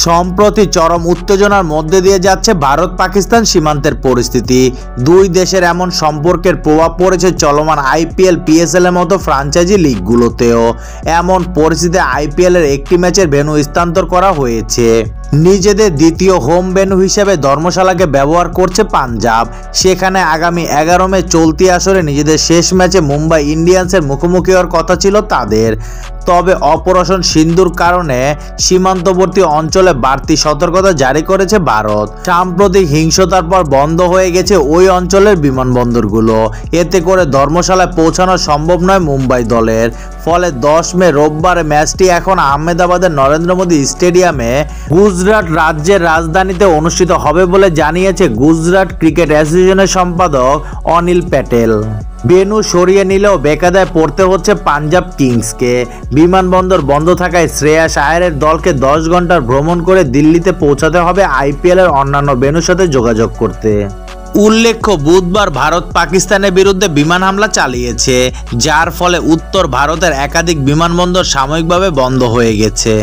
সম্প্রতি চরম উত্তেজনার মধ্যে দিয়ে যাচ্ছে ভারত পাকিস্তান সীমান্তের পরিস্থিতি। দুই দেশের এমন সম্পর্কের প্রভাব পড়েছে চলমান আইপিএল, পিএসএল এর মতো ফ্রাঞ্চাইজি লিগগুলোতেও। এমন পরিস্থিতিতে আইপিএল এর একটি ম্যাচের ভেন্যু স্থানান্তর করা হয়েছে। নিজেদের দ্বিতীয় হোম ভেন্যু হিসেবে ধর্মশালাকে ব্যবহার করছে পাঞ্জাব। সেখানে আগামী 11 মে চলতি আসরে নিজেদের শেষ ম্যাচে মুম্বাই ইন্ডিয়ান্সের মুখোমুখি হওয়ার কথা ছিল তাদের। তবে অপারেশন সিন্দুর কারণে সীমান্তবর্তী অঞ্চলে বাড়তি সতর্কতা জারি করেছে ভারত। সাম্প্রতিক হিংসতার পর বন্ধ হয়ে গেছে ওই অঞ্চলের বিমানবন্দরগুলো। এতে করে ধর্মশালায় পৌঁছানো সম্ভব নয় মুম্বাই দলের। ফলে 10 মে রোববার ম্যাচটি এখন আহমেদাবাদের নরেন্দ্র মোদী স্টেডিয়ামে গুজরাট রাজ্যের রাজধানীতে অনুষ্ঠিত হবে বলে জানিয়েছে গুজরাট ক্রিকেট অ্যাসোসিয়েশনের সম্পাদক অনিল প্যাটেল। ভেন্যু সরিয়ে নিলেও বেকায়দায় পড়তে হচ্ছে পাঞ্জাব কিংসকে। বিমানবন্দর বন্ধ থাকায় শ্রেয়াস আয়ারের দলকে 10 ঘন্টার ভ্রমণ করে দিল্লিতে পৌঁছাতে হবে আইপিএল এর অন্যান্য ভেন্যুর সাথে যোগাযোগ করতে। উল্লেখ্য, বুধবার ভারত পাকিস্তানের বিরুদ্ধে বিমান হামলা চালিয়েছে, যার ফলে উত্তর ভারতের একাধিক বিমানবন্দর সাময়িকভাবে বন্ধ হয়ে গেছে।